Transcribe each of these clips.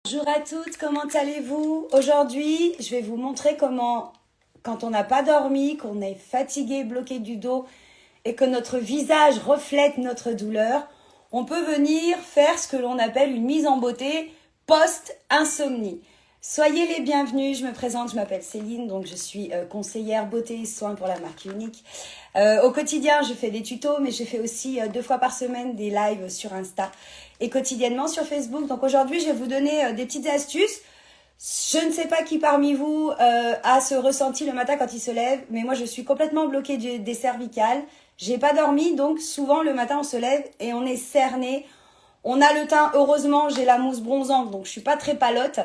Bonjour à toutes, comment allez-vous? Aujourd'hui, je vais vous montrer comment, quand on n'a pas dormi, qu'on est fatigué, bloqué du dos et que notre visage reflète notre douleur, on peut venir faire ce que l'on appelle une mise en beauté post-insomnie. Soyez les bienvenus, je me présente, je m'appelle Céline, donc je suis conseillère beauté et soins pour la marque Unique. Au quotidien, je fais des tutos, mais je fais aussi 2 fois par semaine des lives sur Insta et quotidiennement sur Facebook. Donc aujourd'hui, je vais vous donner des petites astuces. Je ne sais pas qui parmi vous a ce ressenti le matin quand il se lève, mais moi je suis complètement bloquée des cervicales. J'ai pas dormi, donc souvent le matin on se lève et on est cerné. On a le teint, heureusement, j'ai la mousse bronzante, donc je suis pas très palote.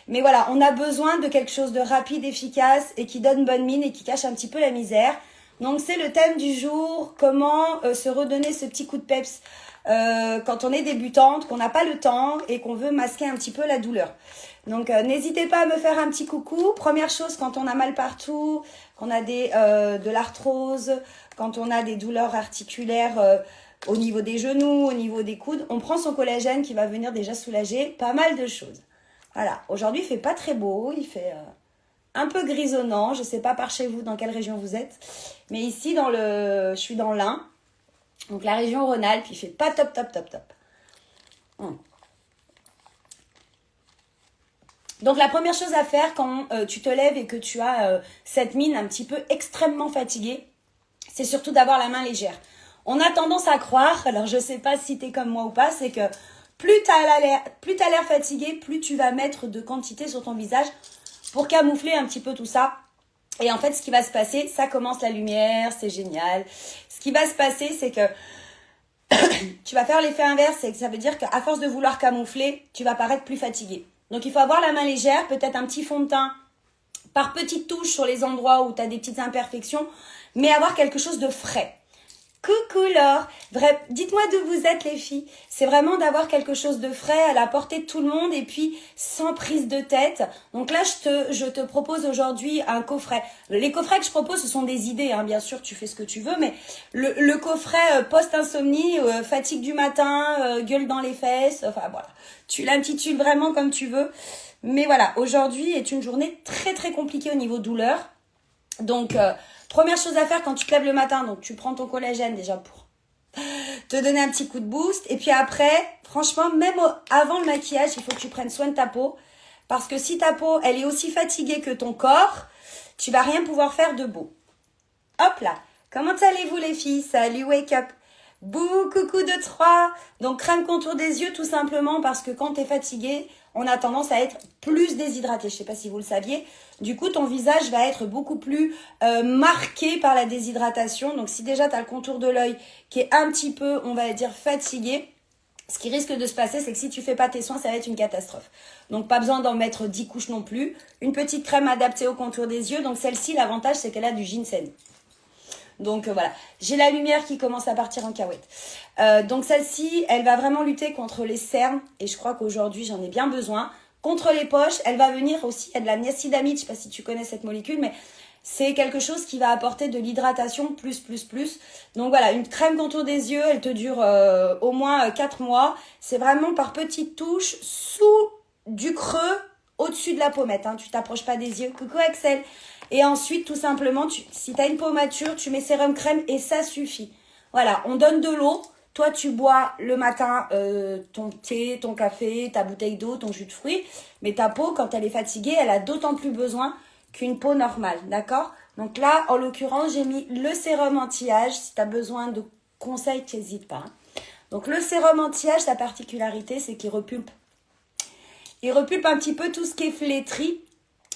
Mais voilà, on a besoin de quelque chose de rapide, efficace et qui donne bonne mine et qui cache un petit peu la misère. Donc c'est le thème du jour, comment se redonner ce petit coup de peps quand on est débutante, qu'on n'a pas le temps et qu'on veut masquer un petit peu la douleur. Donc n'hésitez pas à me faire un petit coucou. Première chose, quand on a mal partout, qu'on a de l'arthrose, quand on a des douleurs articulaires au niveau des genoux, au niveau des coudes, on prend son collagène qui va venir déjà soulager pas mal de choses. Voilà, aujourd'hui il fait pas très beau, il fait un peu grisonnant, je sais pas par chez vous dans quelle région vous êtes, mais ici je suis dans l'Ain, donc la région Rhône-Alpes, il fait pas top. Donc la première chose à faire quand tu te lèves et que tu as cette mine un petit peu extrêmement fatiguée, c'est surtout d'avoir la main légère. On a tendance à croire, alors je sais pas si t'es comme moi ou pas, c'est que plus t'as l'air fatigué, plus tu vas mettre de quantité sur ton visage pour camoufler un petit peu tout ça. Et en fait, ce qui va se passer, ça commence la lumière, c'est génial. Ce qui va se passer, c'est que tu vas faire l'effet inverse, c'est que ça veut dire qu'à force de vouloir camoufler, tu vas paraître plus fatigué. Donc il faut avoir la main légère, peut-être un petit fond de teint par petites touches sur les endroits où tu as des petites imperfections, mais avoir quelque chose de frais. Coucou Laure, dites-moi d'où vous êtes les filles. C'est vraiment d'avoir quelque chose de frais à la portée de tout le monde et puis sans prise de tête. Donc là, je te propose aujourd'hui un coffret. Les coffrets que je propose, ce sont des idées, hein. Bien sûr, tu fais ce que tu veux, mais le coffret post-insomnie, fatigue du matin, gueule dans les fesses, enfin voilà. Tu l'intitules vraiment comme tu veux. Mais voilà, aujourd'hui est une journée très très compliquée au niveau douleur. Donc, première chose à faire quand tu te lèves le matin, donc tu prends ton collagène déjà pour te donner un petit coup de boost. Et puis après, franchement, même avant le maquillage, il faut que tu prennes soin de ta peau. Parce que si ta peau, elle est aussi fatiguée que ton corps, tu vas rien pouvoir faire de beau. Hop là. Comment allez-vous les filles? Salut, wake up. Bouh, coucou de 3. Donc crème contour des yeux tout simplement parce que quand tu es fatigué, on a tendance à être plus déshydraté. Je sais pas si vous le saviez. Du coup, ton visage va être beaucoup plus marqué par la déshydratation. Donc si déjà tu as le contour de l'œil qui est un petit peu, on va dire, fatigué, ce qui risque de se passer, c'est que si tu fais pas tes soins, ça va être une catastrophe. Donc pas besoin d'en mettre 10 couches non plus. Une petite crème adaptée au contour des yeux. Donc celle-ci, l'avantage, c'est qu'elle a du ginseng. Donc voilà, j'ai la lumière qui commence à partir en cahuète. Donc celle-ci, elle va vraiment lutter contre les cernes et je crois qu'aujourd'hui j'en ai bien besoin. Contre les poches, elle va venir aussi, il y a de la niacinamide, je sais pas si tu connais cette molécule, mais c'est quelque chose qui va apporter de l'hydratation plus. Donc voilà, une crème contour des yeux, elle te dure au moins 4 mois. C'est vraiment par petites touches sous du creux au-dessus de la pommette. Hein. Tu t'approches pas des yeux. Coucou Axel. Et ensuite, tout simplement, si tu as une peau mature, tu mets sérum crème et ça suffit. Voilà, on donne de l'eau. Toi, tu bois le matin ton thé, ton café, ta bouteille d'eau, ton jus de fruits. Mais ta peau, quand elle est fatiguée, elle a d'autant plus besoin qu'une peau normale. D'accord? Donc là, en l'occurrence, j'ai mis le sérum anti-âge. Si tu as besoin de conseils, n'hésite pas. Donc le sérum anti-âge, sa particularité, c'est qu'il repulpe. Il repulpe un petit peu tout ce qui est flétri.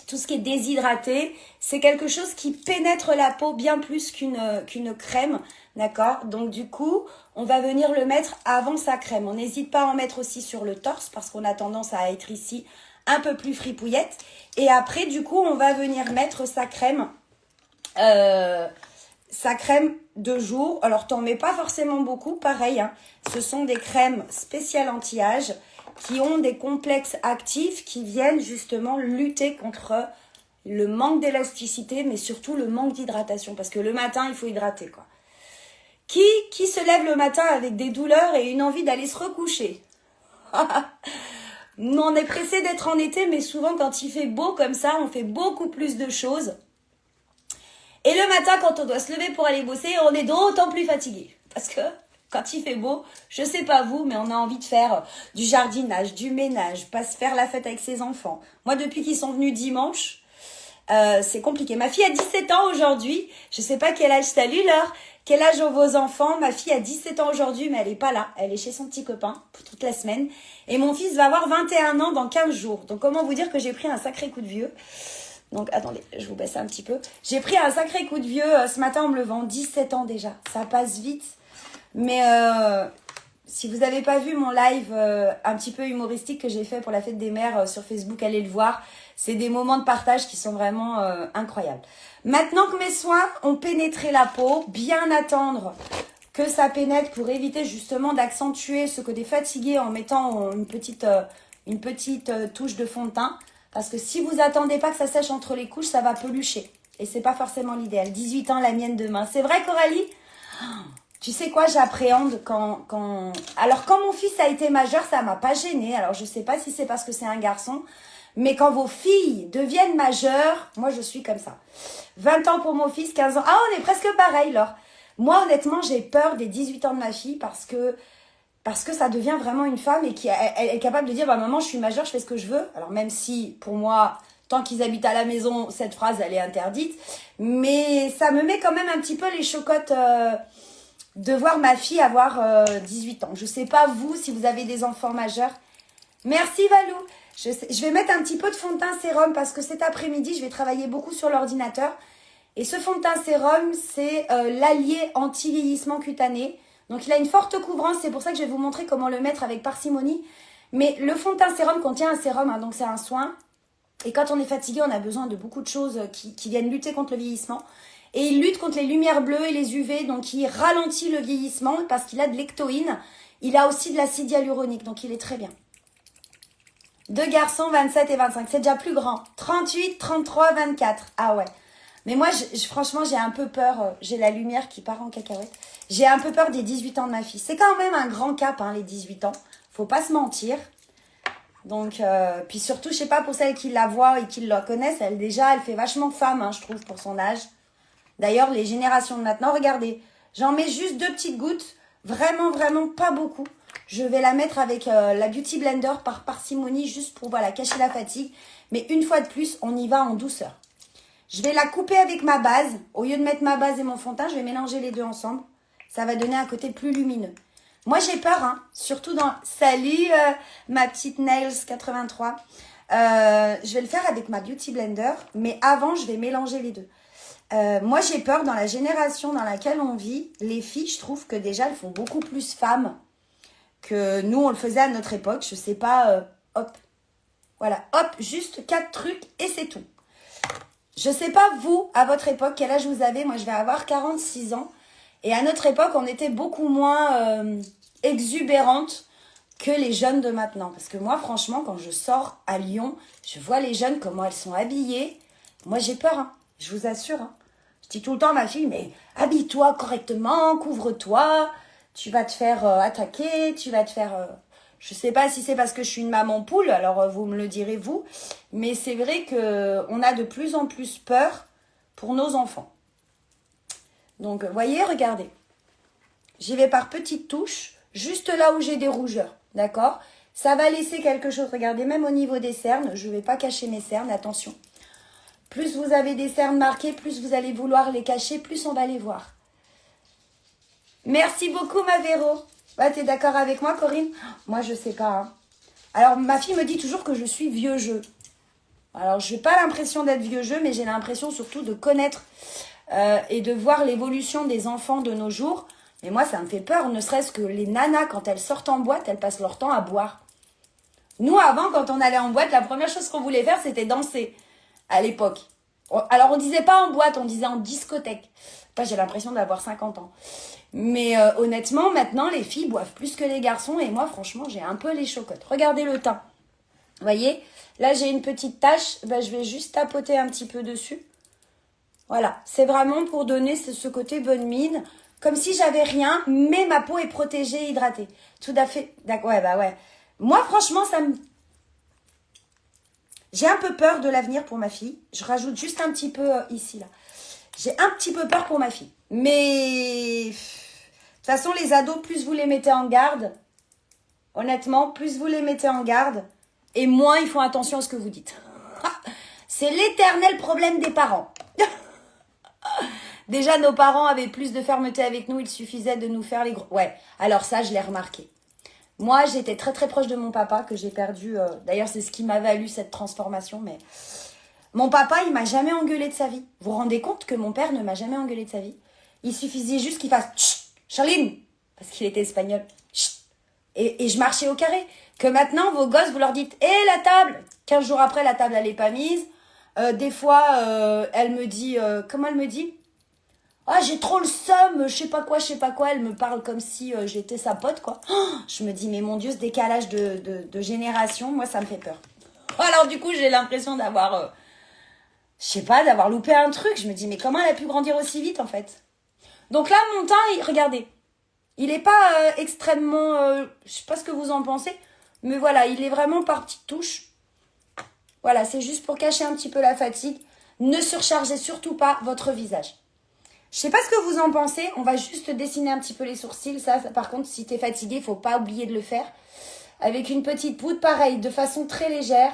Tout ce qui est déshydraté, c'est quelque chose qui pénètre la peau bien plus qu'une crème, d'accord? Donc du coup, on va venir le mettre avant sa crème. On n'hésite pas à en mettre aussi sur le torse parce qu'on a tendance à être ici un peu plus fripouillette. Et après, du coup, on va venir mettre sa crème de jour. Alors, t'en mets pas forcément beaucoup, pareil, hein. Ce sont des crèmes spéciales anti-âge qui ont des complexes actifs qui viennent justement lutter contre le manque d'élasticité, mais surtout le manque d'hydratation. Parce que le matin, il faut hydrater, quoi. Qui se lève le matin avec des douleurs et une envie d'aller se recoucher? Nous, on est pressé d'être en été, mais souvent quand il fait beau comme ça, on fait beaucoup plus de choses. Et le matin, quand on doit se lever pour aller bosser, on est d'autant plus fatigué. Parce que quand il fait beau, je sais pas vous, mais on a envie de faire du jardinage, du ménage, pas se faire la fête avec ses enfants. Moi, depuis qu'ils sont venus dimanche, c'est compliqué. Ma fille a 17 ans aujourd'hui. Je sais pas quel âge, salut Laure. Quel âge ont vos enfants? Ma fille a 17 ans aujourd'hui, mais elle est pas là. Elle est chez son petit copain pour toute la semaine. Et mon fils va avoir 21 ans dans 15 jours. Donc comment vous dire que j'ai pris un sacré coup de vieux. Donc attendez, je vous baisse un petit peu. J'ai pris un sacré coup de vieux ce matin en me levant. 17 ans déjà. Ça passe vite. Mais si vous n'avez pas vu mon live un petit peu humoristique que j'ai fait pour la fête des mères sur Facebook, allez le voir. C'est des moments de partage qui sont vraiment incroyables. Maintenant que mes soins ont pénétré la peau, bien attendre que ça pénètre pour éviter justement d'accentuer ce côté fatigué en mettant une petite touche de fond de teint. Parce que si vous attendez pas que ça sèche entre les couches, ça va pelucher. Et c'est pas forcément l'idéal. 18 ans, la mienne demain. C'est vrai, Coralie? Tu sais quoi, j'appréhende quand... Alors, quand mon fils a été majeur, ça m'a pas gênée. Alors, je sais pas si c'est parce que c'est un garçon. Mais quand vos filles deviennent majeures, moi, je suis comme ça. 20 ans pour mon fils, 15 ans. Ah, on est presque pareil, Laure. Moi, honnêtement, j'ai peur des 18 ans de ma fille parce que ça devient vraiment une femme et elle est capable de dire, bah, maman, je suis majeure, je fais ce que je veux. Alors, même si, pour moi, tant qu'ils habitent à la maison, cette phrase, elle est interdite. Mais ça me met quand même un petit peu les chocottes... de voir ma fille avoir 18 ans. Je sais pas vous, si vous avez des enfants majeurs. Merci Valou. Je vais mettre un petit peu de fond de teint sérum parce que cet après-midi, je vais travailler beaucoup sur l'ordinateur. Et ce fond de teint sérum, c'est l'allié anti-vieillissement cutané. Donc il a une forte couvrance, c'est pour ça que je vais vous montrer comment le mettre avec parcimonie. Mais le fond de teint sérum contient un sérum, hein, donc c'est un soin. Et quand on est fatigué, on a besoin de beaucoup de choses qui viennent lutter contre le vieillissement. Et il lutte contre les lumières bleues et les UV, donc il ralentit le vieillissement parce qu'il a de l'ectoïne. Il a aussi de l'acide hyaluronique, donc il est très bien. Deux garçons, 27 et 25, c'est déjà plus grand. 38, 33, 24. Ah ouais. Mais moi, franchement, j'ai un peu peur. J'ai la lumière qui part en cacahuète. J'ai un peu peur des 18 ans de ma fille. C'est quand même un grand cap, hein, les 18 ans. Faut pas se mentir. Donc, puis surtout, je sais pas, pour celles qui la voient et qui la connaissent, elle fait vachement femme, hein, je trouve, pour son âge. D'ailleurs, les générations de maintenant, regardez, j'en mets juste 2 petites gouttes, vraiment, vraiment pas beaucoup. Je vais la mettre avec la Beauty Blender par parcimonie, juste pour voilà, cacher la fatigue. Mais une fois de plus, on y va en douceur. Je vais la couper avec ma base. Au lieu de mettre ma base et mon fond de teint, je vais mélanger les deux ensemble. Ça va donner un côté plus lumineux. Moi, j'ai peur, hein, surtout dans... Salut, ma petite Nails 83. Je vais le faire avec ma Beauty Blender, mais avant, je vais mélanger les deux. Moi, j'ai peur dans la génération dans laquelle on vit. Les filles, je trouve que déjà, elles font beaucoup plus femmes que nous, on le faisait à notre époque. Je sais pas, hop. Voilà, hop, juste 4 trucs et c'est tout. Je sais pas, vous, à votre époque, quel âge vous avez. Moi, je vais avoir 46 ans. Et à notre époque, on était beaucoup moins exubérante que les jeunes de maintenant. Parce que moi, franchement, quand je sors à Lyon, je vois les jeunes, comment elles sont habillées. Moi, j'ai peur, hein, je vous assure, hein. Je dis tout le temps à ma fille, mais habille-toi correctement, couvre-toi, tu vas te faire attaquer, tu vas te faire... Je sais pas si c'est parce que je suis une maman poule, alors vous me le direz vous, mais c'est vrai qu'on a de plus en plus peur pour nos enfants. Donc, voyez, regardez. J'y vais par petites touches, juste là où j'ai des rougeurs, d'accord? Ça va laisser quelque chose, regardez, même au niveau des cernes, je ne vais pas cacher mes cernes, attention. Plus vous avez des cernes marquées, plus vous allez vouloir les cacher, plus on va les voir. Merci beaucoup, ma Véro. Bah, t'es d'accord avec moi, Corinne? Moi, je sais pas. Hein. Alors, ma fille me dit toujours que je suis vieux jeu. Alors, je n'ai pas l'impression d'être vieux jeu, mais j'ai l'impression surtout de connaître et de voir l'évolution des enfants de nos jours. Mais moi, ça me fait peur, ne serait-ce que les nanas, quand elles sortent en boîte, elles passent leur temps à boire. Nous, avant, quand on allait en boîte, la première chose qu'on voulait faire, c'était danser. À l'époque. Alors, on disait pas en boîte, on disait en discothèque. Enfin, j'ai l'impression d'avoir 50 ans. Mais honnêtement, maintenant, les filles boivent plus que les garçons. Et moi, franchement, j'ai un peu les chocottes. Regardez le teint. Vous voyez? Là, j'ai une petite tache. Ben, je vais juste tapoter un petit peu dessus. Voilà. C'est vraiment pour donner ce côté bonne mine. Comme si j'avais rien, mais ma peau est protégée, hydratée. Tout à fait. Ouais, bah ouais. Moi, franchement, ça me... J'ai un peu peur de l'avenir pour ma fille. Je rajoute juste un petit peu ici, là. J'ai un petit peu peur pour ma fille. Mais, de toute façon, les ados, plus vous les mettez en garde, honnêtement, plus vous les mettez en garde, et moins ils font attention à ce que vous dites. C'est l'éternel problème des parents. Déjà, nos parents avaient plus de fermeté avec nous. Il suffisait de nous faire les gros... Ouais, alors ça, je l'ai remarqué. Moi, j'étais très très proche de mon papa, que j'ai perdu. D'ailleurs, c'est ce qui m'a valu cette transformation. Mais mon papa, il m'a jamais engueulé de sa vie. Vous vous rendez compte que mon père ne m'a jamais engueulé de sa vie? Il suffisait juste qu'il fasse « Chut, Charline !» parce qu'il était espagnol. Chut. Et je marchais au carré. Que maintenant, vos gosses, vous leur dites « Hé, la table !» 15 jours après, la table, elle n'est pas mise. Des fois, elle me dit... comment elle me dit? Ah, j'ai trop le seum, je sais pas quoi, Elle me parle comme si j'étais sa pote, quoi. Oh, je me dis, mais mon Dieu, ce décalage de génération, moi, ça me fait peur. Alors, du coup, j'ai l'impression d'avoir... je sais pas, d'avoir loupé un truc. Je me dis, mais comment elle a pu grandir aussi vite, en fait? Donc là, mon teint, regardez. Il est pas extrêmement... je sais pas ce que vous en pensez. Mais voilà, il est vraiment par petites touches. Voilà, c'est juste pour cacher un petit peu la fatigue. Ne surchargez surtout pas votre visage. Je sais pas ce que vous en pensez. On va juste dessiner un petit peu les sourcils. Ça par contre, si t'es fatigué, faut pas oublier de le faire. Avec une petite poudre, pareil, de façon très légère.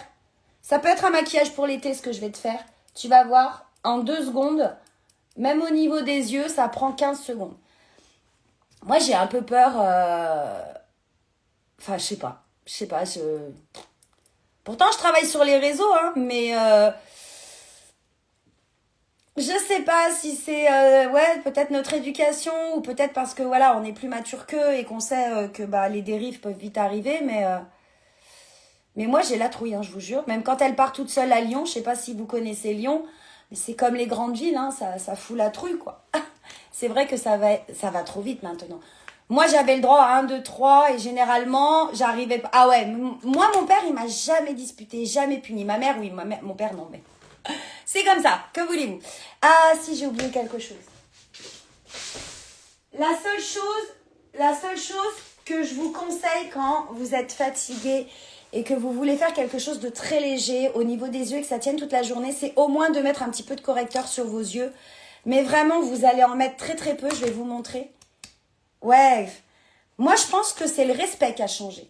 Ça peut être un maquillage pour l'été, ce que je vais te faire. Tu vas voir, en 2 secondes, même au niveau des yeux, ça prend 15 secondes. Moi, j'ai un peu peur... Enfin, je sais pas. Pourtant, je travaille sur les réseaux, hein, mais... je sais pas si c'est ouais, peut-être notre éducation ou peut-être parce que voilà, on est plus mature qu'eux et qu'on sait que bah les dérives peuvent vite arriver, mais moi j'ai la trouille, hein, je vous jure. Même quand elle part toute seule à Lyon, je sais pas si vous connaissez Lyon, mais c'est comme les grandes villes, hein, ça fout la trouille, quoi. C'est vrai que ça va trop vite maintenant. Moi j'avais le droit à 1, 2, 3 et généralement j'arrivais pas. Ah ouais, moi mon père il m'a jamais disputé, jamais puni. Ma mère oui, mon père non, mais c'est comme ça, que voulez-vous? Ah, si, j'ai oublié quelque chose. La seule chose que je vous conseille quand vous êtes fatigué et que vous voulez faire quelque chose de très léger au niveau des yeux et que ça tienne toute la journée, c'est au moins de mettre un petit peu de correcteur sur vos yeux. Mais vraiment, vous allez en mettre très très peu, je vais vous montrer. Ouais, moi je pense que c'est le respect qui a changé.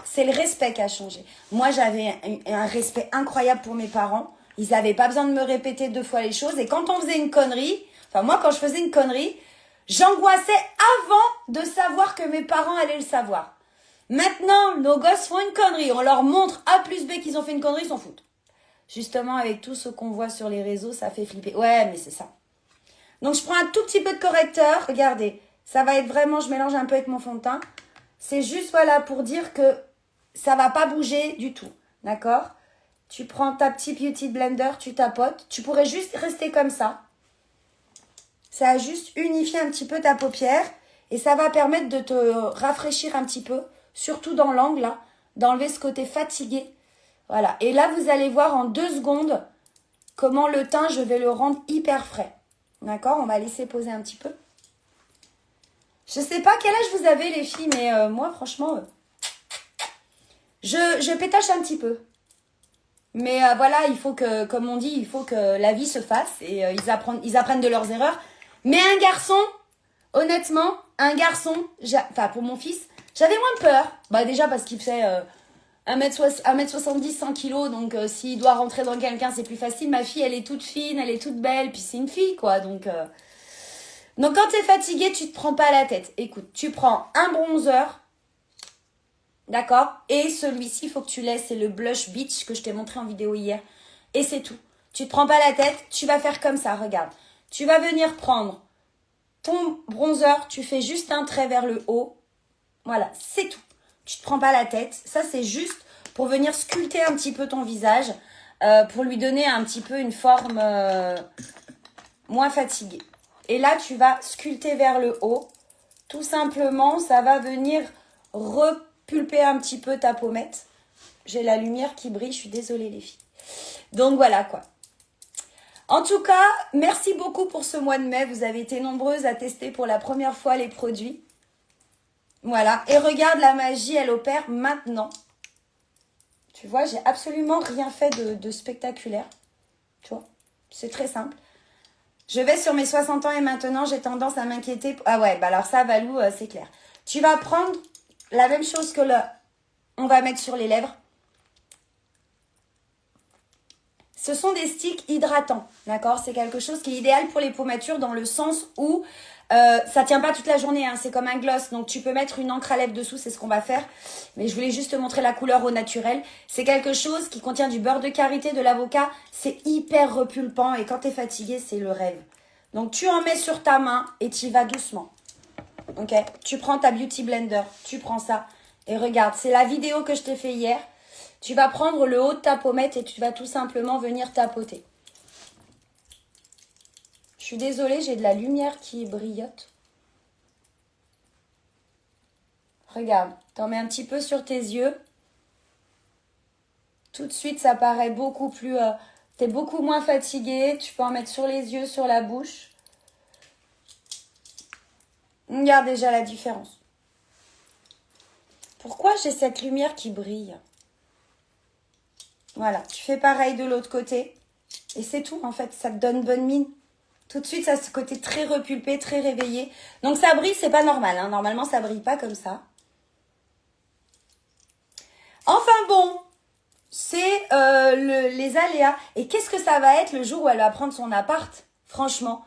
C'est le respect qui a changé. Moi, j'avais un respect incroyable pour mes parents. Ils n'avaient pas besoin de me répéter 2 fois les choses. Et quand on faisait une connerie, enfin moi quand je faisais une connerie, j'angoissais avant de savoir que mes parents allaient le savoir. Maintenant, nos gosses font une connerie. On leur montre A plus B qu'ils ont fait une connerie, ils s'en foutent. Justement, avec tout ce qu'on voit sur les réseaux, ça fait flipper. Ouais, mais c'est ça. Donc je prends un tout petit peu de correcteur. Regardez, ça va être vraiment, je mélange un peu avec mon fond de teint. C'est juste voilà pour dire que ça va pas bouger du tout. D'accord ? Tu prends ta petite beauty blender, tu tapotes. Tu pourrais juste rester comme ça. Ça a juste unifié un petit peu ta paupière. Et ça va permettre de te rafraîchir un petit peu. Surtout dans l'angle, là. D'enlever ce côté fatigué. Voilà. Et là, vous allez voir en 2 secondes comment le teint, je vais le rendre hyper frais. D'accord ? On va laisser poser un petit peu. Je sais pas quel âge vous avez, les filles. Mais moi, franchement, je pétache un petit peu. Mais voilà, il faut que, comme on dit, il faut que la vie se fasse et ils apprennent de leurs erreurs. Mais un garçon, honnêtement, enfin pour mon fils, j'avais moins de peur. Bah déjà parce qu'il fait 1m70, 100 kilos, donc s'il doit rentrer dans quelqu'un, c'est plus facile. Ma fille, elle est toute fine, elle est toute belle, puis c'est une fille, quoi. Donc quand t'es fatigué, tu te prends pas la tête. Écoute, tu prends un bronzer. D'accord? Et celui-ci, il faut que tu laisses, c'est le Blush Beach que je t'ai montré en vidéo hier. Et c'est tout. Tu te prends pas la tête, tu vas faire comme ça, regarde. Tu vas venir prendre ton bronzer, tu fais juste un trait vers le haut. Voilà, c'est tout. Tu te prends pas la tête. Ça, c'est juste pour venir sculpter un petit peu ton visage, pour lui donner un petit peu une forme moins fatiguée. Et là, tu vas sculpter vers le haut. Tout simplement, ça va venir repulper un petit peu ta pommette. J'ai la lumière qui brille, je suis désolée les filles. Donc voilà quoi. En tout cas, merci beaucoup pour ce mois de mai. Vous avez été nombreuses à tester pour la première fois les produits. Voilà. Et regarde, la magie, elle opère maintenant. Tu vois, j'ai absolument rien fait de spectaculaire. Tu vois, c'est très simple. Je vais sur mes 60 ans et maintenant, j'ai tendance à m'inquiéter. Ah ouais, bah alors ça, Valou, c'est clair. Tu vas prendre la même chose que on va mettre sur les lèvres. Ce sont des sticks hydratants, d'accord? C'est quelque chose qui est idéal pour les peaux matures dans le sens où ça tient pas toute la journée, hein, c'est comme un gloss. Donc tu peux mettre une encre à lèvres dessous, c'est ce qu'on va faire. Mais je voulais juste te montrer la couleur au naturel. C'est quelque chose qui contient du beurre de karité, de l'avocat. C'est hyper repulpant et quand tu es fatigué, c'est le rêve. Donc tu en mets sur ta main et tu y vas doucement. Ok? Tu prends ta Beauty Blender, tu prends ça. Et regarde, c'est la vidéo que je t'ai fait hier. Tu vas prendre le haut de ta pommette et tu vas tout simplement venir tapoter. Je suis désolée, j'ai de la lumière qui brillote. Regarde, t'en mets un petit peu sur tes yeux. Tout de suite, ça paraît beaucoup plus... t'es beaucoup moins fatigué. Tu peux en mettre sur les yeux, sur la bouche. Regarde déjà la différence. Pourquoi j'ai cette lumière qui brille? Voilà, tu fais pareil de l'autre côté. Et c'est tout, en fait, ça te donne bonne mine. Tout de suite, ça a ce côté très repulpé, très réveillé. Donc ça brille, c'est pas normal. Hein. Normalement, ça brille pas comme ça. Enfin bon, c'est les aléas. Et qu'est-ce que ça va être le jour où elle va prendre son appart? Franchement.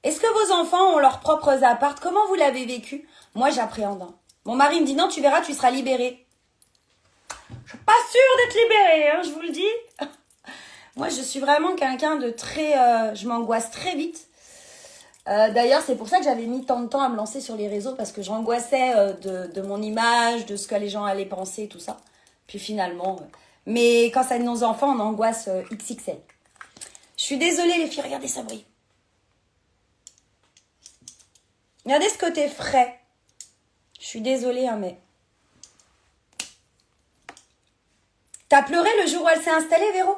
Est-ce que vos enfants ont leurs propres apparts? Comment vous l'avez vécu? Moi, j'appréhende. Hein. Mon mari me dit non, tu verras, tu seras libérée. Je suis pas sûre d'être libérée, hein, je vous le dis. Moi, je suis vraiment quelqu'un de très... je m'angoisse très vite. D'ailleurs, c'est pour ça que j'avais mis tant de temps à me lancer sur les réseaux parce que j'angoissais de mon image, de ce que les gens allaient penser, tout ça. Puis finalement... mais quand ça aide nos enfants, on angoisse XXL. Je suis désolée, les filles, regardez ça brille. Regardez ce côté frais. Je suis désolée, hein, mais... T'as pleuré le jour où elle s'est installée, Véro?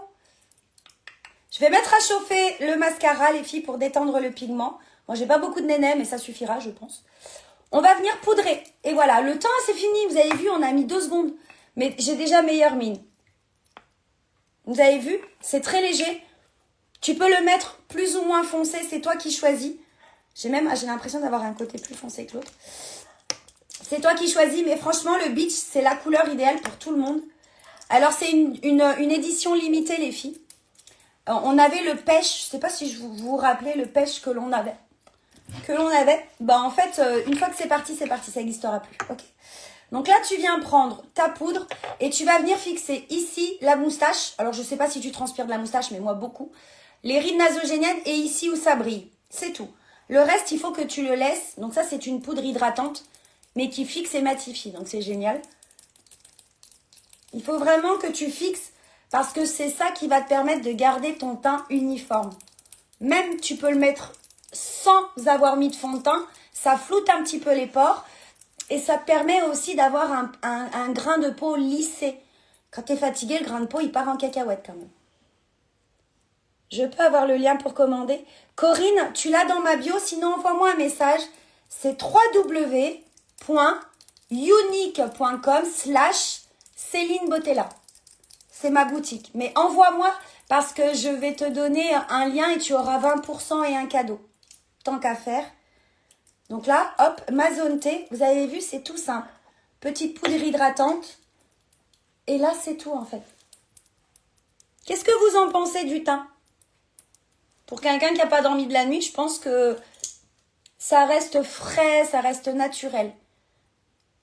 Je vais mettre à chauffer le mascara, les filles, pour détendre le pigment. Moi, j'ai pas beaucoup de nénés, mais ça suffira, je pense. On va venir poudrer. Et voilà, le temps, c'est fini. Vous avez vu, on a mis 2 secondes. Mais j'ai déjà meilleure mine. Vous avez vu? C'est très léger. Tu peux le mettre plus ou moins foncé. C'est toi qui choisis. J'ai l'impression d'avoir un côté plus foncé que l'autre. C'est toi qui choisis. Mais franchement, le beach, c'est la couleur idéale pour tout le monde. Alors, c'est une édition limitée, les filles. On avait le pêche, je sais pas si vous vous rappelez le pêche que l'on avait. Bah en fait, une fois que c'est parti, ça n'existera plus. Ok. Donc là, tu viens prendre ta poudre et tu vas venir fixer ici la moustache. Alors, je sais pas si tu transpires de la moustache, mais moi, beaucoup. Les rides nasogéniennes et ici où ça brille. C'est tout. Le reste, il faut que tu le laisses. Donc ça, c'est une poudre hydratante, mais qui fixe et matifie. Donc, c'est génial. Il faut vraiment que tu fixes parce que c'est ça qui va te permettre de garder ton teint uniforme. Même, tu peux le mettre sans avoir mis de fond de teint. Ça floute un petit peu les pores. Et ça te permet aussi d'avoir un grain de peau lissé. Quand tu es fatigué, le grain de peau, il part en cacahuète quand même. Je peux avoir le lien pour commander. Corinne, tu l'as dans ma bio. Sinon, envoie-moi un message. C'est www.unique.com/Céline Bottella. C'est ma boutique. Mais envoie-moi parce que je vais te donner un lien et tu auras 20% et un cadeau. Tant qu'à faire. Donc là, hop, ma zone T. Vous avez vu, c'est tout simple. Petite poudre hydratante. Et là, c'est tout en fait. Qu'est-ce que vous en pensez du teint? Pour quelqu'un qui n'a pas dormi de la nuit, je pense que ça reste frais, ça reste naturel.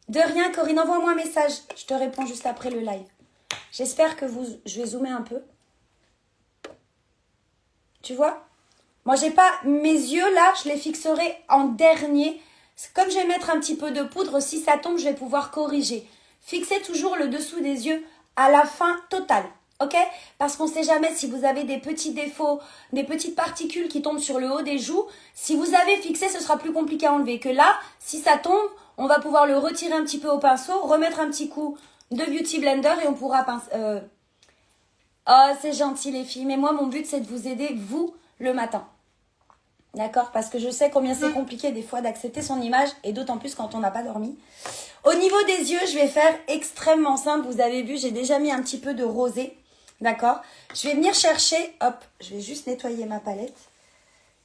De rien, Corinne, envoie-moi un message. Je te réponds juste après le live. J'espère que je vais zoomer un peu. Tu vois? Moi, j'ai pas mes yeux là, je les fixerai en dernier. Comme je vais mettre un petit peu de poudre, si ça tombe, je vais pouvoir corriger. Fixez toujours le dessous des yeux à la fin totale. Ok? Parce qu'on ne sait jamais si vous avez des petits défauts, des petites particules qui tombent sur le haut des joues. Si vous avez fixé, ce sera plus compliqué à enlever. Que là, si ça tombe, on va pouvoir le retirer un petit peu au pinceau, remettre un petit coup de Beauty Blender et on pourra pincer. Oh, c'est gentil les filles. Mais moi, mon but, c'est de vous aider, vous, le matin. D'accord? Parce que je sais combien c'est compliqué des fois d'accepter son image et d'autant plus quand on n'a pas dormi. Au niveau des yeux, je vais faire extrêmement simple. Vous avez vu, j'ai déjà mis un petit peu de rosé. D'accord? Je vais venir chercher, hop, je vais juste nettoyer ma palette.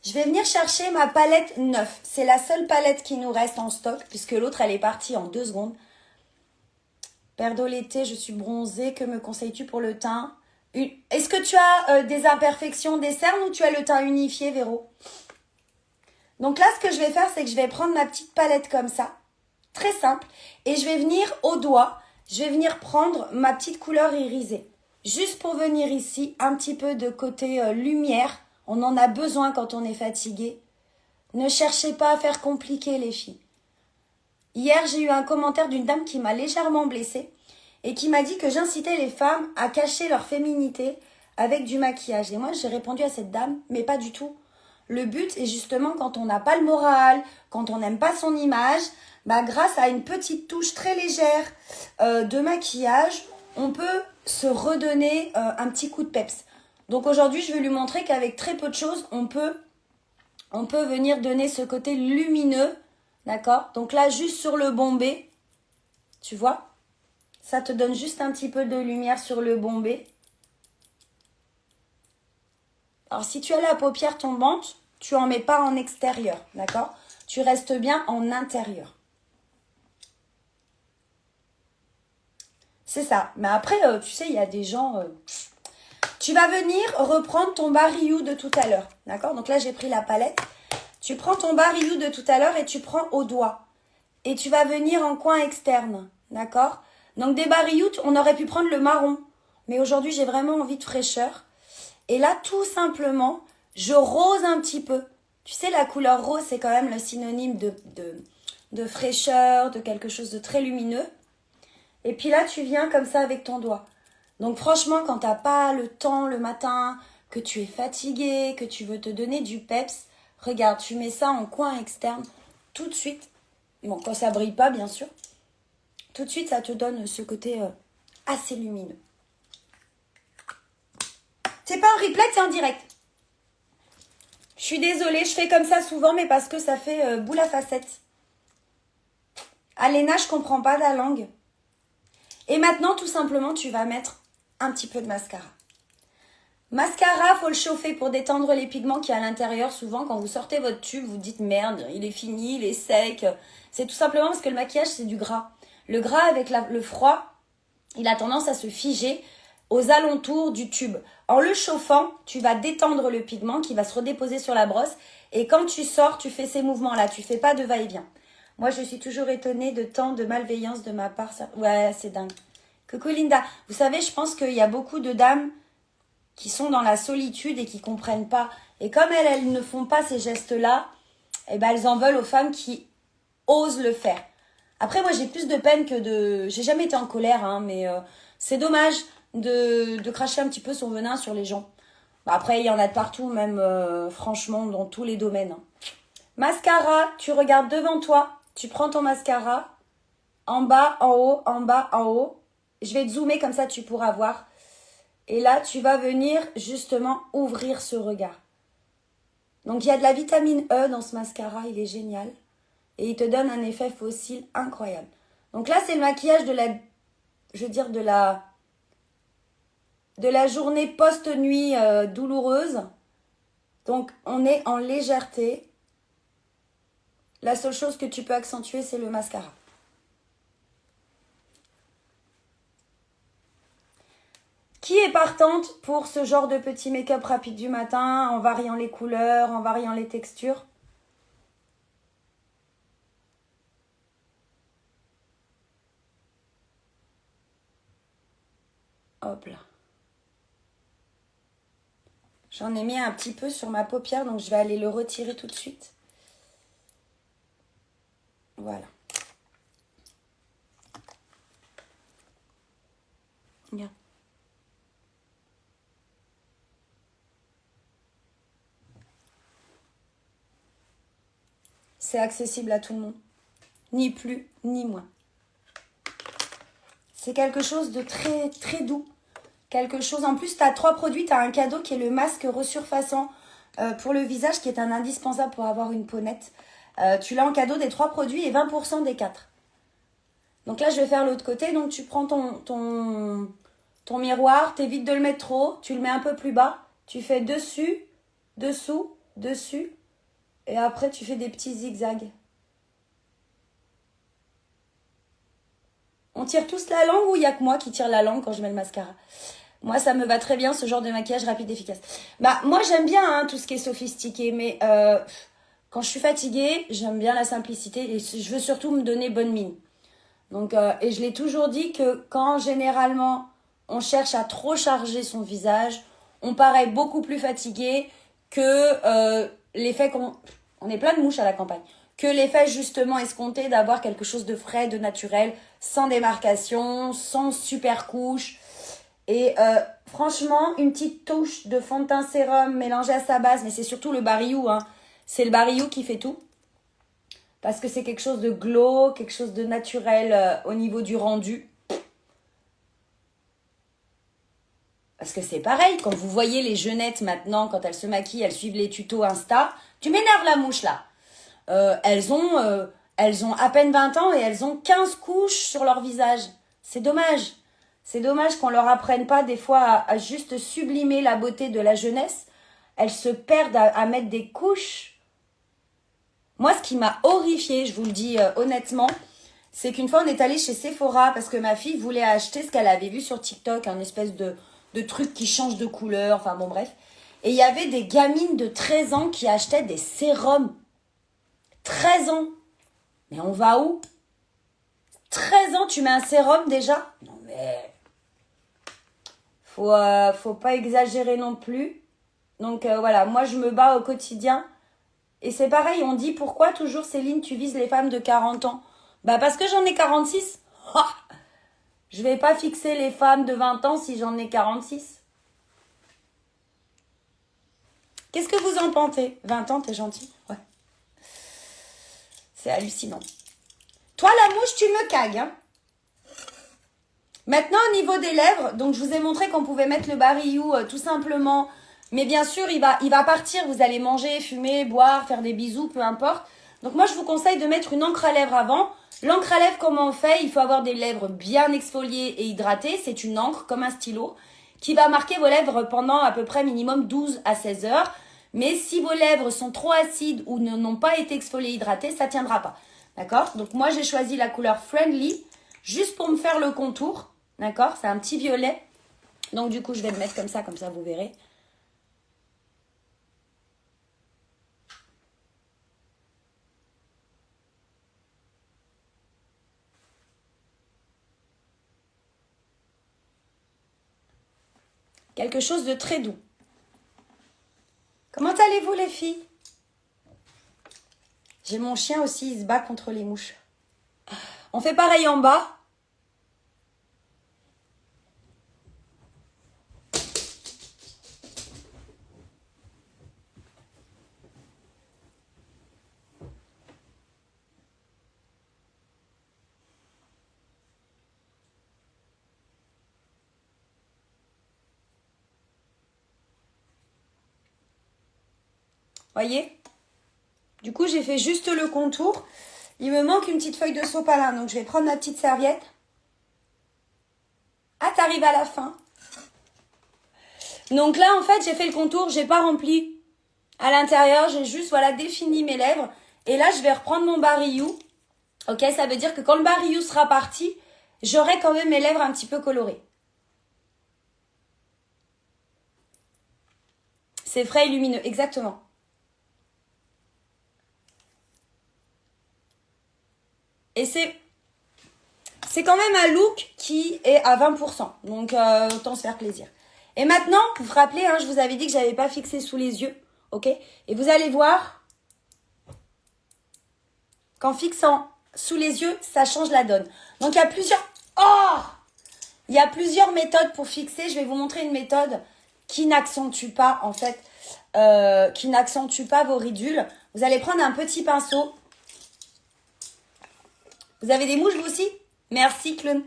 Je vais venir chercher ma palette 9. C'est la seule palette qui nous reste en stock, puisque l'autre, elle est partie en 2 secondes. Perdo l'été, je suis bronzée. Que me conseilles-tu pour le teint? Est-ce que tu as des imperfections, des cernes, ou tu as le teint unifié, Véro? Donc là, ce que je vais faire, c'est que je vais prendre ma petite palette comme ça. Très simple. Et je vais venir au doigt. Je vais venir prendre ma petite couleur irisée. Juste pour venir ici, un petit peu de côté lumière. On en a besoin quand on est fatigué. Ne cherchez pas à faire compliqué, les filles. Hier, j'ai eu un commentaire d'une dame qui m'a légèrement blessée et qui m'a dit que j'incitais les femmes à cacher leur féminité avec du maquillage. Et moi, j'ai répondu à cette dame, mais pas du tout. Le but est justement quand on n'a pas le moral, quand on n'aime pas son image, bah, grâce à une petite touche très légère de maquillage, on peut se redonner un petit coup de peps. Donc aujourd'hui, je vais lui montrer qu'avec très peu de choses, on peut venir donner ce côté lumineux, d'accord? Donc là, juste sur le bombé, tu vois? Ça te donne juste un petit peu de lumière sur le bombé. Alors, si tu as la paupière tombante, tu en mets pas en extérieur, d'accord? Tu restes bien en intérieur. C'est ça. Mais après, tu sais, il y a des gens... Tu vas venir reprendre ton Barry You de tout à l'heure, d'accord? Donc là, j'ai pris la palette. Tu prends ton Barry You de tout à l'heure et tu prends au doigt. Et tu vas venir en coin externe, d'accord? Donc des Barry You, on aurait pu prendre le marron. Mais aujourd'hui, j'ai vraiment envie de fraîcheur. Et là, tout simplement, je rose un petit peu. Tu sais, la couleur rose, c'est quand même le synonyme de fraîcheur, de quelque chose de très lumineux. Et puis là, tu viens comme ça avec ton doigt. Donc franchement, quand tu n'as pas le temps le matin, que tu es fatigué, que tu veux te donner du peps, regarde, tu mets ça en coin externe tout de suite. Bon, quand ça brille pas, bien sûr. Tout de suite, ça te donne ce côté assez lumineux. C'est pas un replay, c'est un direct. Je suis désolée, je fais comme ça souvent, mais parce que ça fait boule à facettes. Aléna, je comprends pas la langue. Et maintenant, tout simplement, tu vas mettre un petit peu de mascara. Mascara, faut le chauffer pour détendre les pigments qui à l'intérieur. Souvent, quand vous sortez votre tube, vous dites merde, il est fini, il est sec. C'est tout simplement parce que le maquillage, c'est du gras. Le gras, avec le froid, il a tendance à se figer aux alentours du tube. En le chauffant, tu vas détendre le pigment qui va se redéposer sur la brosse. Et quand tu sors, tu fais ces mouvements-là. Tu fais pas de va-et-vient. Moi, je suis toujours étonnée de tant de malveillance de ma part. Ouais, c'est dingue. Coucou Linda. Vous savez, je pense qu'il y a beaucoup de dames qui sont dans la solitude et qui comprennent pas. Et comme elles ne font pas ces gestes-là, eh ben, elles en veulent aux femmes qui osent le faire. Après, moi, j'ai plus de peine que de... J'ai jamais été en colère, hein, mais c'est dommage de cracher un petit peu son venin sur les gens. Bah, après, il y en a de partout, même franchement, dans tous les domaines. Hein. Mascara, tu regardes devant toi, tu prends ton mascara, en bas, en haut, en bas, en haut. Je vais te zoomer comme ça, tu pourras voir. Et là, tu vas venir justement ouvrir ce regard. Donc, il y a de la vitamine E dans ce mascara, il est génial. Et il te donne un effet fossile incroyable. Donc là, c'est le maquillage de la journée post-nuit douloureuse. Donc, on est en légèreté. La seule chose que tu peux accentuer, c'est le mascara. Qui est partante pour ce genre de petit make-up rapide du matin, en variant les couleurs, en variant les textures? Hop là. J'en ai mis un petit peu sur ma paupière, donc je vais aller le retirer tout de suite. Voilà. Regarde. C'est accessible à tout le monde. Ni plus, ni moins. C'est quelque chose de très, très doux. Quelque chose... En plus, tu as 3 produits. Tu as un cadeau qui est le masque resurfaçant pour le visage, qui est un indispensable pour avoir une peau nette. Tu l'as en cadeau des 3 produits et 20% des 4. Donc là, je vais faire l'autre côté. Donc tu prends ton miroir, t'évites de le mettre trop haut, tu le mets un peu plus bas. Tu fais dessus, dessous, dessus. Et après, tu fais des petits zigzags. On tire tous la langue ou il n'y a que moi qui tire la langue quand je mets le mascara? Moi, ça me va très bien, ce genre de maquillage rapide et efficace. Bah, moi, j'aime bien hein, tout ce qui est sophistiqué, mais quand je suis fatiguée, j'aime bien la simplicité et je veux surtout me donner bonne mine. Donc, et je l'ai toujours dit que quand généralement on cherche à trop charger son visage, on paraît beaucoup plus fatigué que l'effet qu'on... On est plein de mouches à la campagne. Que l'effet justement escompté d'avoir quelque chose de frais, de naturel, sans démarcation, sans super couche. Et franchement, une petite touche de fond de teint sérum mélangée à sa base, mais c'est surtout le Barry-You, hein. C'est le Barry-You qui fait tout. Parce que c'est quelque chose de glow, quelque chose de naturel au niveau du rendu. Parce que c'est pareil, quand vous voyez les jeunettes maintenant, quand elles se maquillent, elles suivent les tutos Insta. Tu m'énerves la mouche là. Elles ont à peine 20 ans et elles ont 15 couches sur leur visage. C'est dommage. C'est dommage qu'on leur apprenne pas des fois à juste sublimer la beauté de la jeunesse. Elles se perdent à mettre des couches. Moi, ce qui m'a horrifiée, je vous le dis honnêtement, c'est qu'une fois on est allé chez Sephora parce que ma fille voulait acheter ce qu'elle avait vu sur TikTok, un espèce de truc qui change de couleur, enfin bon bref. Et il y avait des gamines de 13 ans qui achetaient des sérums. 13 ans. Mais on va où? 13 ans, tu mets un sérum déjà? Non mais... Faut pas exagérer non plus. Donc voilà, moi je me bats au quotidien. Et c'est pareil, on dit pourquoi toujours Céline, tu vises les femmes de 40 ans? Bah parce que j'en ai 46. Je vais pas fixer les femmes de 20 ans si j'en ai 46. Qu'est-ce que vous en pensez? 20 ans, t'es gentil? Ouais. C'est hallucinant. Toi, la mouche, tu me cagues, hein? Maintenant, au niveau des lèvres, donc je vous ai montré qu'on pouvait mettre le Barry-You tout simplement. Mais bien sûr, il va partir. Vous allez manger, fumer, boire, faire des bisous, peu importe. Donc moi, je vous conseille de mettre une encre à lèvres avant. L'encre à lèvres, comment on fait? Il faut avoir des lèvres bien exfoliées et hydratées. C'est une encre, comme un stylo, qui va marquer vos lèvres pendant à peu près minimum 12 à 16 heures. Mais si vos lèvres sont trop acides ou n'ont pas été exfoliées et hydratées, ça ne tiendra pas. D'accord? Donc moi, j'ai choisi la couleur Friendly, juste pour me faire le contour. D'accord? C'est un petit violet. Donc du coup, je vais le mettre comme ça vous verrez. Quelque chose de très doux. Comment allez-vous les filles? J'ai mon chien aussi, il se bat contre les mouches. On fait pareil en bas. Voyez? Du coup, j'ai fait juste le contour. Il me manque une petite feuille de sopalin, donc je vais prendre ma petite serviette. Ah, t'arrives à la fin. Donc là, en fait, j'ai fait le contour, j'ai pas rempli à l'intérieur, j'ai juste, voilà, défini mes lèvres. Et là, je vais reprendre mon Barry-You. Ok, ça veut dire que quand le Barry-You sera parti, j'aurai quand même mes lèvres un petit peu colorées. C'est frais et lumineux, exactement. Et c'est quand même un look qui est à 20%. Donc, autant se faire plaisir. Et maintenant, vous vous rappelez, hein, je vous avais dit que je n'avais pas fixé sous les yeux. Ok? Et vous allez voir qu'en fixant sous les yeux, ça change la donne. Donc, il y a plusieurs... Oh! Il y a plusieurs méthodes pour fixer. Je vais vous montrer une méthode qui n'accentue pas, en fait, qui n'accentue pas vos ridules. Vous allez prendre un petit pinceau. Vous avez des mouches, vous aussi? Merci, clown.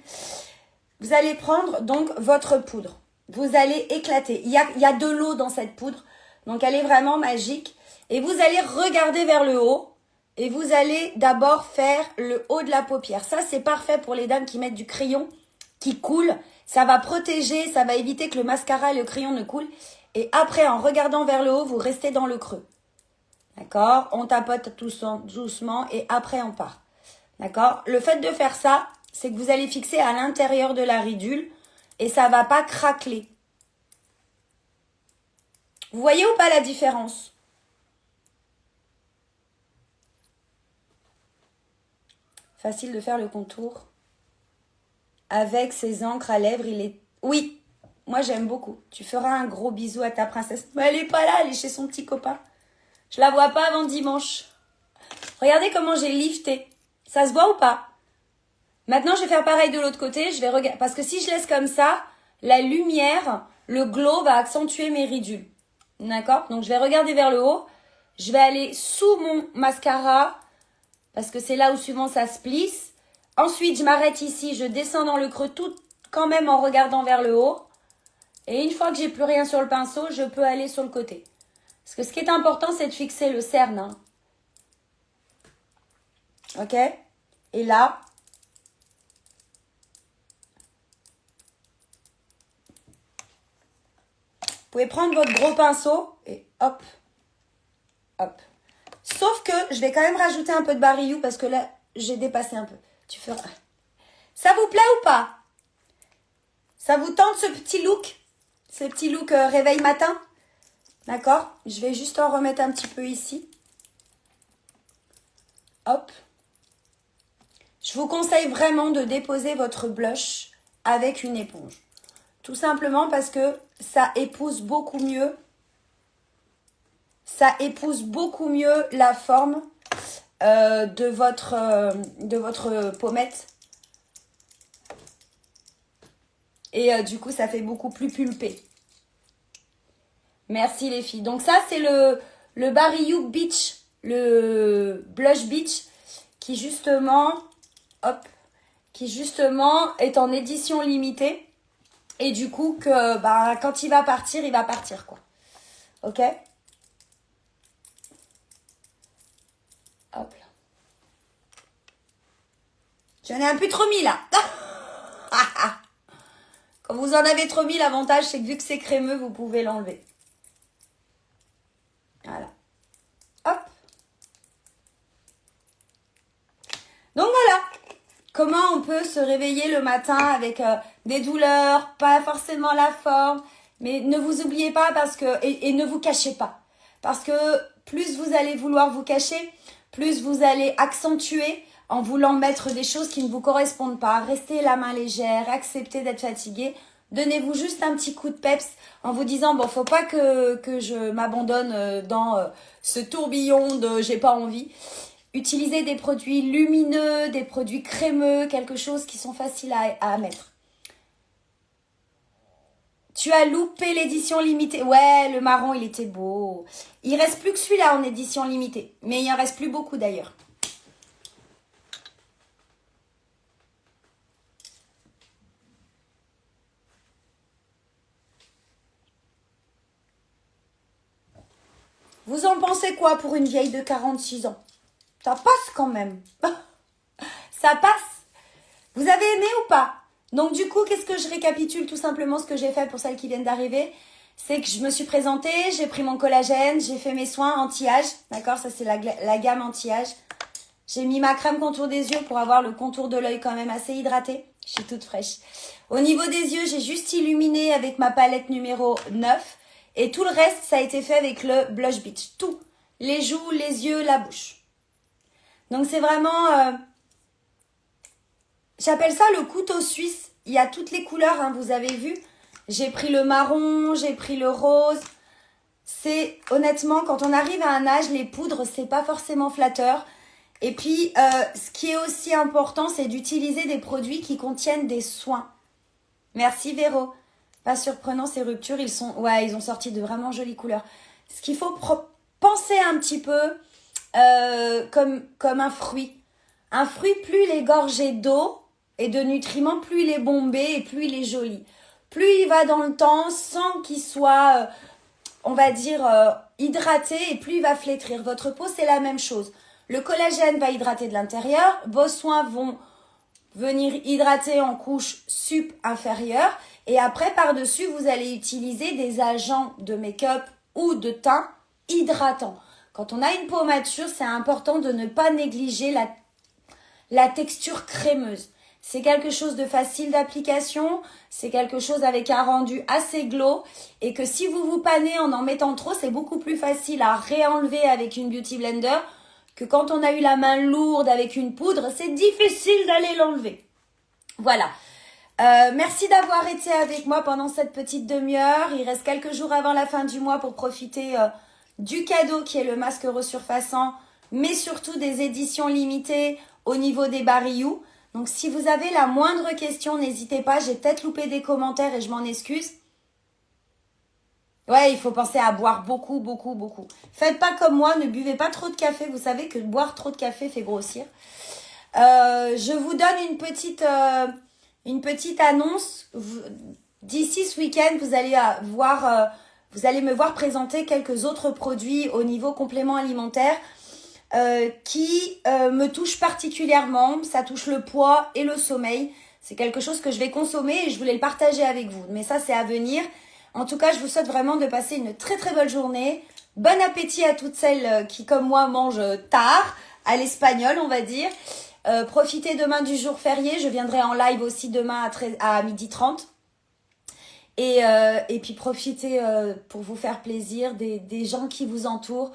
Vous allez prendre, donc, votre poudre. Vous allez éclater. Il y a de l'eau dans cette poudre. Donc, elle est vraiment magique. Et vous allez regarder vers le haut. Et vous allez d'abord faire le haut de la paupière. Ça, c'est parfait pour les dames qui mettent du crayon, qui coule. Ça va protéger, ça va éviter que le mascara et le crayon ne coulent. Et après, en regardant vers le haut, vous restez dans le creux. D'accord? On tapote doucement et après, on part. D'accord? Le fait de faire ça, c'est que vous allez fixer à l'intérieur de la ridule et ça ne va pas craqueler. Vous voyez ou pas la différence? Facile de faire le contour. Avec ses encres à lèvres, il est... Oui, moi j'aime beaucoup. Tu feras un gros bisou à ta princesse. Mais elle est pas là, elle est chez son petit copain. Je la vois pas avant dimanche. Regardez comment j'ai lifté. Ça se voit ou pas? Maintenant, je vais faire pareil de l'autre côté. Je vais regarder parce que si je laisse comme ça, la lumière, le glow va accentuer mes ridules. D'accord? Donc, je vais regarder vers le haut. Je vais aller sous mon mascara parce que c'est là où souvent ça se plisse. Ensuite, je m'arrête ici. Je descends dans le creux tout quand même en regardant vers le haut. Et une fois que j'ai plus rien sur le pinceau, je peux aller sur le côté. Parce que ce qui est important, c'est de fixer le cerne. Hein. Ok? Et là, vous pouvez prendre votre gros pinceau et hop, hop. Sauf que je vais quand même rajouter un peu de barillou parce que là, j'ai dépassé un peu. Tu feras. Ça vous plaît ou pas? Ça vous tente ce petit look? Ce petit look réveil matin? D'accord? Je vais juste en remettre un petit peu ici. Hop. Je vous conseille vraiment de déposer votre blush avec une éponge. Tout simplement parce que ça épouse beaucoup mieux. Ça épouse beaucoup mieux la forme de votre pommette. Et du coup, ça fait beaucoup plus pulpé. Merci les filles. Donc ça, c'est le Barry Beach, le Blush Beach, qui justement, hop, qui justement est en édition limitée. Et du coup, que bah, quand il va partir, quoi. Ok? Hop là. J'en ai un peu trop mis là. Quand vous en avez trop mis, l'avantage, c'est que vu que c'est crémeux, vous pouvez l'enlever. Voilà. Hop. Donc voilà. Comment on peut se réveiller le matin avec des douleurs, pas forcément la forme, mais ne vous oubliez pas parce que et ne vous cachez pas. Parce que plus vous allez vouloir vous cacher, plus vous allez accentuer en voulant mettre des choses qui ne vous correspondent pas. Restez la main légère, acceptez d'être fatigué. Donnez-vous juste un petit coup de peps en vous disant bon, faut pas que je m'abandonne dans ce tourbillon de j'ai pas envie. Utilisez des produits lumineux, des produits crémeux, quelque chose qui sont faciles à mettre. Tu as loupé l'édition limitée. Ouais, le marron, il était beau. Il reste plus que celui-là en édition limitée. Mais il en reste plus beaucoup d'ailleurs. Vous en pensez quoi pour une vieille de 46 ans? Ça passe quand même. Ça passe. Vous avez aimé ou pas? Donc du coup, qu'est-ce que je récapitule tout simplement ce que j'ai fait pour celles qui viennent d'arriver? C'est que je me suis présentée, j'ai pris mon collagène, j'ai fait mes soins anti-âge. D'accord, ça c'est la gamme anti-âge. J'ai mis ma crème contour des yeux pour avoir le contour de l'œil quand même assez hydraté. Je suis toute fraîche. Au niveau des yeux, j'ai juste illuminé avec ma palette numéro 9. Et tout le reste, ça a été fait avec le Blush Beach. Tout. Les joues, les yeux, la bouche. Donc c'est vraiment... j'appelle ça le couteau suisse. Il y a toutes les couleurs, hein, vous avez vu. J'ai pris le marron, j'ai pris le rose. C'est honnêtement, quand on arrive à un âge, les poudres, c'est pas forcément flatteur. Et puis, ce qui est aussi important, c'est d'utiliser des produits qui contiennent des soins. Merci Véro. Pas surprenant ces ruptures, ils ont sorti de vraiment jolies couleurs. Ce qu'il faut penser un petit peu comme un fruit. Un fruit, plus il est gorgé d'eau et de nutriments, plus il est bombé et plus il est joli. Plus il va dans le temps sans qu'il soit, on va dire, hydraté et plus il va flétrir. Votre peau, c'est la même chose. Le collagène va hydrater de l'intérieur. Vos soins vont venir hydrater en couche sup-inférieure. Et après, par-dessus, vous allez utiliser des agents de make-up ou de teint hydratants. Quand on a une peau mature, c'est important de ne pas négliger la texture crémeuse. C'est quelque chose de facile d'application, c'est quelque chose avec un rendu assez glow et que si vous vous panez en mettant trop, c'est beaucoup plus facile à réenlever avec une Beauty Blender que quand on a eu la main lourde avec une poudre, c'est difficile d'aller l'enlever. Voilà. Merci d'avoir été avec moi pendant cette petite demi-heure. Il reste quelques jours avant la fin du mois pour profiter du cadeau qui est le masque resurfaçant, mais surtout des éditions limitées au niveau des barillous. Donc, si vous avez la moindre question, n'hésitez pas. J'ai peut-être loupé des commentaires et je m'en excuse. Ouais, il faut penser à boire beaucoup, beaucoup, beaucoup. Faites pas comme moi, ne buvez pas trop de café. Vous savez que boire trop de café fait grossir. Je vous donne une petite annonce. D'ici ce week-end, vous allez me voir présenter quelques autres produits au niveau complément alimentaire. Qui me touche particulièrement. Ça touche le poids et le sommeil. C'est quelque chose que je vais consommer et je voulais le partager avec vous. Mais ça, c'est à venir. En tout cas, je vous souhaite vraiment de passer une très très bonne journée. Bon appétit à toutes celles qui, comme moi, mangent tard, à l'espagnol, on va dire. Profitez demain du jour férié. Je viendrai en live aussi demain à 12h30. Et puis profitez pour vous faire plaisir des gens qui vous entourent.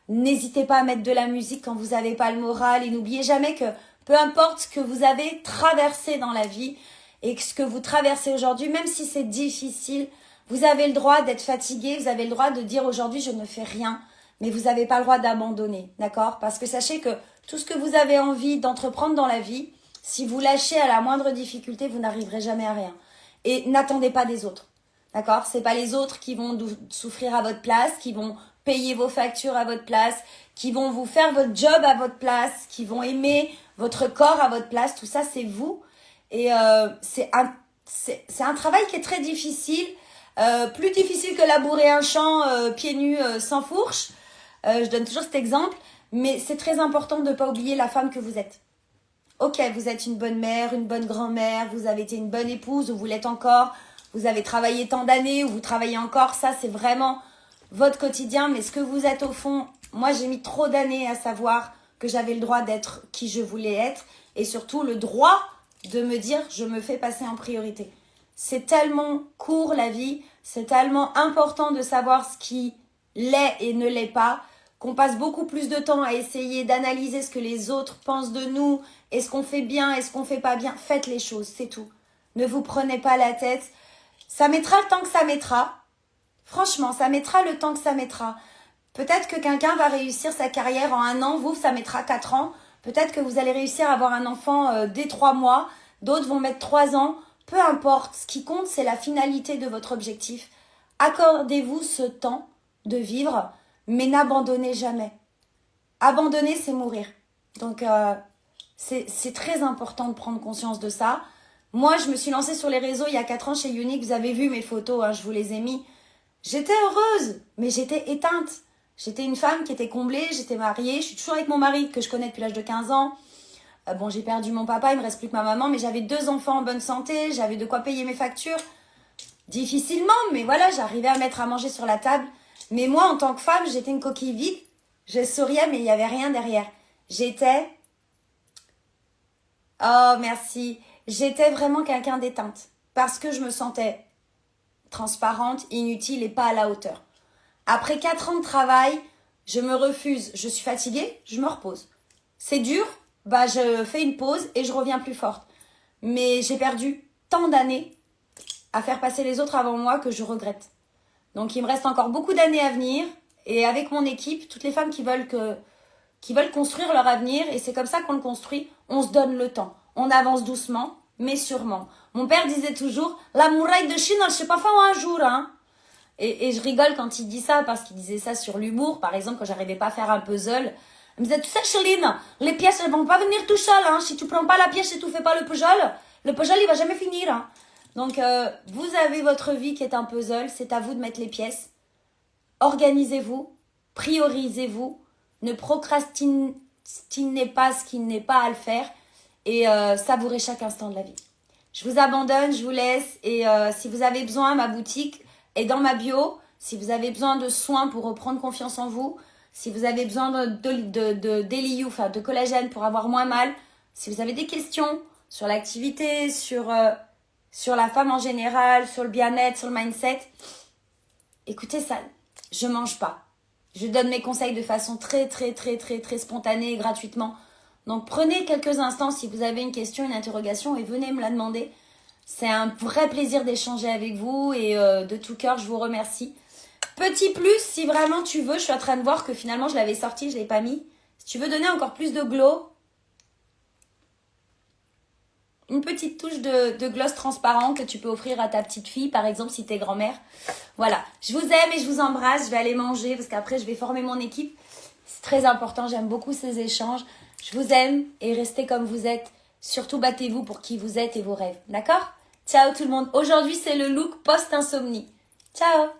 N'hésitez pas à mettre de la musique quand vous n'avez pas le moral et n'oubliez jamais que peu importe ce que vous avez traversé dans la vie et ce que vous traversez aujourd'hui, même si c'est difficile, vous avez le droit d'être fatigué, vous avez le droit de dire aujourd'hui je ne fais rien, mais vous n'avez pas le droit d'abandonner, d'accord? Parce que sachez que tout ce que vous avez envie d'entreprendre dans la vie, si vous lâchez à la moindre difficulté, vous n'arriverez jamais à rien. Et n'attendez pas des autres, d'accord? C'est pas les autres qui vont souffrir à votre place, qui vont payer vos factures à votre place, qui vont vous faire votre job à votre place, qui vont aimer votre corps à votre place. Tout ça, c'est vous. Et c'est un travail qui est très difficile, plus difficile que labourer un champ pieds nus sans fourche. Je donne toujours cet exemple, mais c'est très important de ne pas oublier la femme que vous êtes. Ok, vous êtes une bonne mère, une bonne grand-mère, vous avez été une bonne épouse ou vous l'êtes encore, vous avez travaillé tant d'années ou vous travaillez encore, ça c'est vraiment votre quotidien, mais ce que vous êtes au fond, moi j'ai mis trop d'années à savoir que j'avais le droit d'être qui je voulais être et surtout le droit de me dire je me fais passer en priorité. C'est tellement court la vie, c'est tellement important de savoir ce qui l'est et ne l'est pas, qu'on passe beaucoup plus de temps à essayer d'analyser ce que les autres pensent de nous, est-ce qu'on fait bien, est-ce qu'on fait pas bien, faites les choses, c'est tout. Ne vous prenez pas la tête, ça mettra le temps que ça mettra. Franchement, ça mettra le temps que ça mettra. Peut-être que quelqu'un va réussir sa carrière en 1 an, vous, ça mettra 4 ans. Peut-être que vous allez réussir à avoir un enfant dès 3 mois. D'autres vont mettre 3 ans. Peu importe. Ce qui compte, c'est la finalité de votre objectif. Accordez-vous ce temps de vivre, mais n'abandonnez jamais. Abandonner, c'est mourir. Donc, c'est très important de prendre conscience de ça. Moi, je me suis lancée sur les réseaux il y a 4 ans chez Unique. Vous avez vu mes photos, hein, je vous les ai mis. J'étais heureuse, mais j'étais éteinte. J'étais une femme qui était comblée, j'étais mariée, je suis toujours avec mon mari que je connais depuis l'âge de 15 ans. Bon, j'ai perdu mon papa, il me reste plus que ma maman, mais j'avais 2 enfants en bonne santé, j'avais de quoi payer mes factures. Difficilement, mais voilà, j'arrivais à mettre à manger sur la table. Mais moi, en tant que femme, j'étais une coquille vide. Je souriais, mais il n'y avait rien derrière. Oh, merci. J'étais vraiment quelqu'un d'éteinte. Parce que je me sentais transparente, inutile et pas à la hauteur. Après 4 ans de travail, je me refuse. Je suis fatiguée, je me repose. C'est dur, bah je fais une pause et je reviens plus forte. Mais j'ai perdu tant d'années à faire passer les autres avant moi que je regrette. Donc il me reste encore beaucoup d'années à venir et avec mon équipe, toutes les femmes qui veulent construire leur avenir et c'est comme ça qu'on le construit, on se donne le temps. On avance doucement, mais sûrement. Mon père disait toujours, la muraille de Chine, elle ne s'est pas faite en un jour, hein. Et je rigole quand il dit ça, parce qu'il disait ça sur l'humour. Par exemple, quand j'arrivais pas à faire un puzzle, il me disait, tu sais, Chéline, les pièces, elles vont pas venir tout seules, hein. Si tu prends pas la pièce et tu fais pas le puzzle, il va jamais finir, hein. Donc, vous avez votre vie qui est un puzzle, c'est à vous de mettre les pièces. Organisez-vous, priorisez-vous, ne procrastinez ce qui n'est pas à le faire et savourer chaque instant de la vie. Je vous abandonne, je vous laisse et si vous avez besoin, ma boutique est dans ma bio. Si vous avez besoin de soins pour reprendre confiance en vous, si vous avez besoin d'Eliou, enfin de collagène pour avoir moins mal, si vous avez des questions sur l'activité, sur la femme en général, sur le bien-être, sur le mindset, écoutez ça, je mange pas. Je donne mes conseils de façon très spontanée et gratuitement. Donc prenez quelques instants si vous avez une question, une interrogation et venez me la demander. C'est un vrai plaisir d'échanger avec vous et de tout cœur, je vous remercie. Petit plus, si vraiment tu veux, je suis en train de voir que finalement je l'avais sorti, je ne l'ai pas mis. Si tu veux donner encore plus de glow, une petite touche de gloss transparent que tu peux offrir à ta petite fille, par exemple si t'es grand-mère. Voilà, je vous aime et je vous embrasse, je vais aller manger parce qu'après je vais former mon équipe. C'est très important, j'aime beaucoup ces échanges. Je vous aime et restez comme vous êtes. Surtout battez-vous pour qui vous êtes et vos rêves, d'accord? Ciao tout le monde, aujourd'hui c'est le look post-insomnie. Ciao!